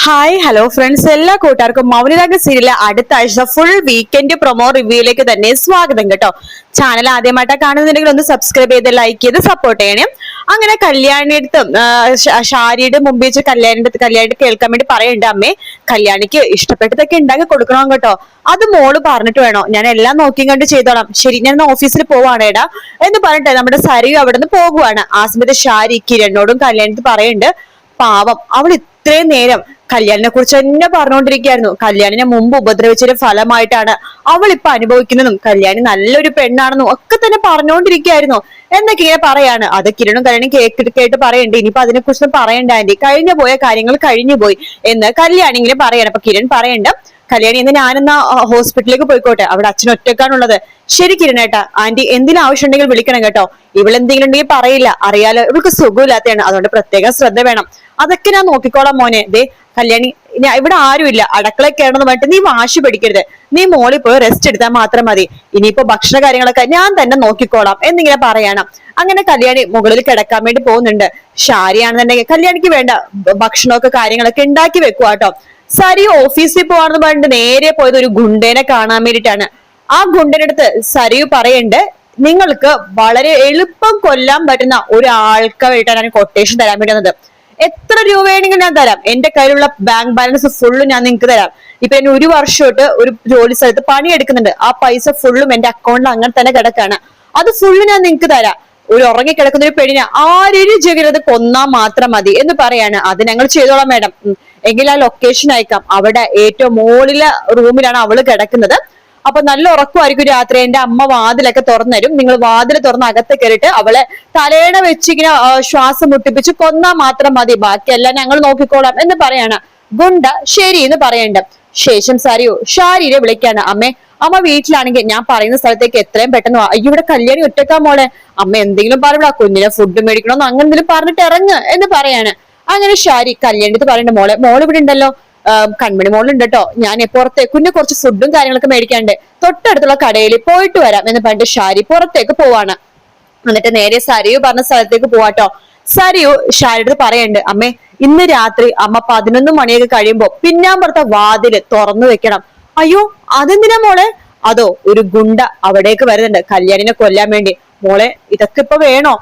Hi hello friends, എല്ലാ കൂട്ടുകാർക്കും മൗനരാഗ സീരിയലിലെ അടുത്ത ആഴ്ച ഫുൾ വീക്കെൻഡ് പ്രൊമോ റിവ്യൂയിലേക്ക് തന്നെ സ്വാഗതം കേട്ടോ. ചാനൽ ആദ്യമായിട്ടാണ് കാണുന്നുണ്ടെങ്കിൽ ഒന്ന് സബ്സ്ക്രൈബ് ചെയ്ത് ലൈക്ക് ചെയ്ത് സപ്പോർട്ട് ചെയ്യണേ. അങ്ങനെ കല്യാണിയുടെ ഷാരിയുടെ മുമ്പ് വെച്ച് കല്യാണിയുടെ കേൾക്കാൻ വേണ്ടി പറയുന്നുണ്ട്, അമ്മേ കല്യാണിക്ക് ഇഷ്ടപ്പെട്ടതൊക്കെ ഉണ്ടാക്കി കൊടുക്കണം കേട്ടോ, അത് മോള് പറഞ്ഞിട്ട് വേണോ, ഞാൻ എല്ലാം നോക്കി കണ്ട് ചെയ്തോളാം. ശരി, ഞാൻ ഓഫീസിൽ പോവാണേടാ എന്ന് പറഞ്ഞിട്ട് നമ്മുടെ സരിയു അവിടെ നിന്ന് പോകുവാണ്. ആ സമയത്ത് ഷാരി കിരണിനോടും കല്യാണിക്ക് പറയുന്നുണ്ട്, പാവം അവൾ ഇത്രയും നേരം കല്യാണിനെ കുറിച്ച് തന്നെ പറഞ്ഞുകൊണ്ടിരിക്കുകയായിരുന്നു. കല്യാണിനെ മുമ്പ് ഉപദ്രവിച്ചതിന്റെ ഫലമായിട്ടാണ് അവൾ ഇപ്പൊ അനുഭവിക്കുന്നതും കല്യാണി നല്ലൊരു പെണ്ണാണെന്നും ഒക്കെ തന്നെ പറഞ്ഞുകൊണ്ടിരിക്കുകയായിരുന്നു എന്നൊക്കെ ഇങ്ങനെ പറയാണ്. അത് കിരണും കല്യാണി കേട്ട് പറയുന്നുണ്ട്, ഇനിയിപ്പോ അതിനെക്കുറിച്ച് പറയണ്ട ആന്റി, കഴിഞ്ഞു പോയ കാര്യങ്ങൾ കഴിഞ്ഞു പോയി എന്ന് കല്യാണി ഇങ്ങനെ പറയാണ്. അപ്പൊ കിരൺ പറയുന്നുണ്ട്, കല്യാണി എന്ന് ഞാനെന്നാ ഹോസ്പിറ്റലിലേക്ക് പോയിക്കോട്ടെ, അവിടെ അച്ഛൻ ഒറ്റക്കാണുള്ളത്. ശരി കിരണേട്ടാ, ആന്റി എന്തിനും ആവശ്യമുണ്ടെങ്കിൽ വിളിക്കണം കേട്ടോ, ഇവളെന്തെങ്കിലും ഉണ്ടെങ്കിൽ പറയില്ല, അറിയാലോ ഇവൾക്ക് സുഖമില്ലാത്തതാണ്, അതുകൊണ്ട് പ്രത്യേകം ശ്രദ്ധ വേണം. അതൊക്കെ ഞാൻ നോക്കിക്കോളാം മോനെ. ദേ കല്യാണി, ഞാൻ ഇവിടെ ആരുമില്ല, അടുക്കളയിൽ കയറണമെന്ന് പറഞ്ഞിട്ട് നീ വാശി പിടിക്കരുത്, നീ മോളിൽ പോയി റെസ്റ്റ് എടുത്താൽ മാത്രം മതി, ഇനിയിപ്പോ ഭക്ഷണ കാര്യങ്ങളൊക്കെ ഞാൻ തന്നെ നോക്കിക്കോളാം എന്നിങ്ങനെ പറയണം. അങ്ങനെ കല്യാണി മുകളിൽ കിടക്കാൻ വേണ്ടി പോകുന്നുണ്ട്. ഷാരിയാണെന്നുണ്ടെങ്കിൽ കല്യാണിക്ക് വേണ്ട ഭക്ഷണമൊക്കെ കാര്യങ്ങളൊക്കെ ഉണ്ടാക്കി വെക്കുക കേട്ടോ. സരി ഓഫീസിൽ പോവാണെന്ന് പറഞ്ഞിട്ട് നേരെ പോയത് ഒരു ഗുണ്ടേനെ കാണാൻ വേണ്ടിയിട്ടാണ്. ആ ഗുണ്ടന്റെ അടുത്ത് സരിയു പറയുന്നുണ്ട്, നിങ്ങൾക്ക് വളരെ എളുപ്പം കൊല്ലാൻ പറ്റുന്ന ഒരാൾക്ക് വേണ്ടിയിട്ടാണ് ഞാൻ കൊട്ടേഷൻ തരാൻ വേണ്ടി വന്നത്. എത്ര രൂപ വേണമെങ്കിലും ഞാൻ തരാം, എന്റെ കയ്യിലുള്ള ബാങ്ക് ബാലൻസ് ഫുള്ളും ഞാൻ നിങ്ങൾക്ക് തരാം. ഇപ്പൊ എന്നെ ഒരു വർഷമായിട്ട് ഒരു ജോലി സ്ഥലത്ത് പണിയെടുക്കുന്നുണ്ട്, ആ പൈസ ഫുള്ളും എന്റെ അക്കൗണ്ടിൽ അങ്ങനെ തന്നെ കിടക്കാണ്, അത് ഫുള്ള് ഞാൻ നിങ്ങൾക്ക് തരാം. ഒരു ഉറങ്ങിക്കിടക്കുന്ന ഒരു പെണ്ണിനെ ആരും ജീവിതത്തിൽ കൊന്നാ മാത്രം മതി എന്ന് പറയാണ്. അത് ഞങ്ങൾ ചെയ്തോളാം മേഡം, എങ്കിൽ ആ ലൊക്കേഷൻ അയക്കാം, അവിടെ ഏറ്റവും മുകളിലെ റൂമിലാണ് അവള് കിടക്കുന്നത്. അപ്പൊ നല്ല ഉറക്കമായിരിക്കും രാത്രി, എന്റെ അമ്മ വാതിലൊക്കെ തുറന്നരും, നിങ്ങൾ വാതിൽ തുറന്ന് അകത്ത് കയറിയിട്ട് അവളെ തലേണ വെച്ചിങ്ങനെ ശ്വാസം മുട്ടിപ്പിച്ച് കൊന്നാ മാത്രം മതി, ബാക്കിയെല്ലാം ഞങ്ങൾ നോക്കിക്കോളാം എന്ന് പറയാണ്. ഗുണ്ട ശരി എന്ന് പറയണ്ട. ശേഷം സരിയോ ഷാരിയെ വിളിക്കാണ്, അമ്മ വീട്ടിലാണെങ്കിൽ ഞാൻ പറയുന്ന സ്ഥലത്തേക്ക് എത്രയും പെട്ടെന്ന് അയ്യോ ഇവിടെ കല്യാണി ഒറ്റക്കാ മോളെ, അമ്മ എന്തെങ്കിലും പറയടാ, കുഞ്ഞിനെ ഫുഡ് മേടിക്കണോന്ന് അങ്ങനെ എന്തെങ്കിലും പറഞ്ഞിട്ട് ഇറങ്ങ് എന്ന് പറയാണ്. അങ്ങനെ ഷാരി കല്യാണിട്ട് പറയണ്ട, മോൾ ഇവിടെ ഉണ്ടല്ലോ, കൺമണി മോളുണ്ട് കേട്ടോ, ഞാൻ പുറത്തേക്ക് കുറച്ച് ഫുഡും കാര്യങ്ങളൊക്കെ മേടിക്കാണ്ട് തൊട്ടടുത്തുള്ള കടയിൽ പോയിട്ട് വരാം എന്ന് പറഞ്ഞിട്ട് ഷാരി പുറത്തേക്ക് പോവാണ്. എന്നിട്ട് നേരെ സരിയു പറഞ്ഞ സ്ഥലത്തേക്ക് പോവാട്ടോ. സരിയു ഷാരിയുടെ പറയണ്ട്, അമ്മേ ഇന്ന് രാത്രി അമ്മ 11 മണിയൊക്കെ കഴിയുമ്പോ പിന്നാമ്പുറത്തെ വാതില് തുറന്നു വെക്കണം. അയ്യോ അതെന്തിനാ മോളെ? അതോ ഒരു ഗുണ്ട അവിടേക്ക് വരുന്നുണ്ട് കല്യാണിനെ കൊല്ലാൻ വേണ്ടി. മോളെ ഇതൊക്കെ ഇപ്പൊ വേണോ?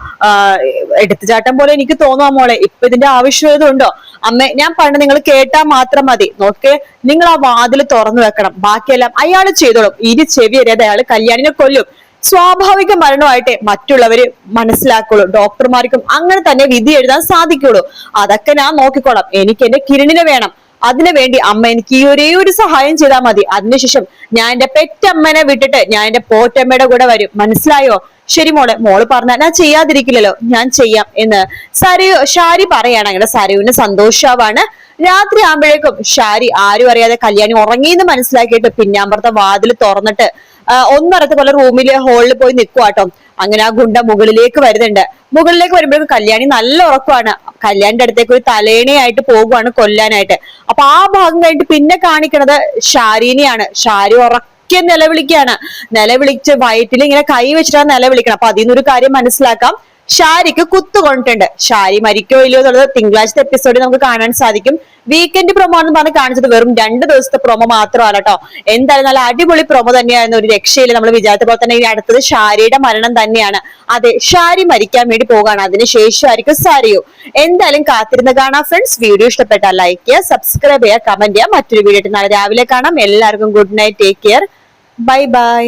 എടുത്തുചാട്ടം പോലെ എനിക്ക് തോന്നുവാ മോളെ, ഇപ്പൊ ഇതിന്റെ ആവശ്യമുണ്ടോ? അമ്മേ ഞാൻ പറഞ്ഞ നിങ്ങൾ കേട്ടാ മാത്രം മതി, നോക്കേ നിങ്ങൾ ആ വാതിൽ തുറന്നു വെക്കണം, ബാക്കിയെല്ലാം അയാൾ ചെയ്തോളും. ഇനി ചെവി അറിയാതെ അയാൾ കല്യാണിനെ കൊല്ലും, സ്വാഭാവിക മരണമായിട്ടേ മറ്റുള്ളവര് മനസ്സിലാക്കുള്ളൂ, ഡോക്ടർമാർക്കും അങ്ങനെ തന്നെ വിധി എഴുതാൻ സാധിക്കുള്ളൂ, അതൊക്കെ ഞാൻ നോക്കിക്കോളാം, എനിക്ക് എന്റെ കിരണിനെ വേണം, അതിനു വേണ്ടി അമ്മ എനിക്ക് ഈ ഒരേ ഒരു സഹായം ചെയ്താൽ മതി, അതിനുശേഷം ഞാൻ എന്റെ പെറ്റമ്മനെ വിട്ടിട്ട് ഞാൻ എന്റെ പോറ്റമ്മയുടെ കൂടെ വരും, മനസ്സിലായോ? ശരി മോള് പറഞ്ഞാൽ ഞാൻ ചെയ്യാതിരിക്കില്ലല്ലോ, ഞാൻ ചെയ്യാം എന്ന് ഷാരി പറയാണ്. അങ്ങനെ സരുവിന് സന്തോഷാവാണ്. രാത്രി ആകുമ്പോഴേക്കും ഷാരി ആരും അറിയാതെ കല്യാണി ഉറങ്ങിയെന്ന് മനസ്സിലാക്കിയിട്ട് പിന്നാമ്പുറത്തെ വാതിൽ തുറന്നിട്ട് ഒന്നറത്ത് പോലെ റൂമിലെ ഹോളിൽ പോയി നിൽക്കുവാട്ടോ. അങ്ങനെ ആ ഗുണ്ട മുകളിലേക്ക് വരുന്നുണ്ട്. മുകളിലേക്ക് വരുമ്പോഴേക്കും കല്യാണി നല്ല ഉറക്കമാണ്. കല്യാണിന്റെ അടുത്തേക്ക് ഒരു തലേണയായിട്ട് പോകുവാണ് കൊല്ലാനായിട്ട്. അപ്പൊ ആ ഭാഗം കഴിഞ്ഞിട്ട് പിന്നെ കാണിക്കണത് ഷാരിനെയാണ്. ഷാരി ഉറക്കെ നിലവിളിച്ച് വയറ്റിൽ ഇങ്ങനെ കൈ വെച്ചിട്ടാണ് നിലവിളിക്കണം. അപ്പൊ അതിൽ നിന്നൊരു കാര്യം മനസ്സിലാക്കാം, ഷാരിക്ക് കുത്തുകൊണ്ടിട്ടുണ്ട്. ഷാരി മരിക്കോ ഇല്ലയോ എന്നുള്ളത് തിങ്കളാഴ്ചത്തെ എപ്പിസോഡിൽ നമുക്ക് കാണാൻ സാധിക്കും. വീക്കെൻഡ് പ്രൊമോ എന്ന് പറഞ്ഞ് കാണിച്ചത് വെറും 2 ദിവസത്തെ പ്രൊമോ മാത്രമാണ് കേട്ടോ. എന്തായാലും നല്ല അടിപൊളി പ്രൊമോ തന്നെയായിരുന്നു, ഒരു രക്ഷയില്ല. നമ്മൾ വിചാരിച്ച പോലെ തന്നെ ഇനി അടുത്തത് ഷാരിയുടെ മരണം തന്നെയാണ്. അതെ, ഷാരി മരിക്കാൻ വേണ്ടി പോകാണ്, അതിനുശേഷമായിരിക്കും സരിയു. എന്തായാലും കാത്തിരുന്ന് കാണാം ഫ്രണ്ട്സ്. വീഡിയോ ഇഷ്ടപ്പെട്ടാൽ ലൈക്ക് ചെയ്യുക, സബ്സ്ക്രൈബ് ചെയ്യുക, കമന്റ് ചെയ്യുക. മറ്റൊരു വീഡിയോ നാളെ രാവിലെ കാണാം. എല്ലാവർക്കും good night, take care, bye bye.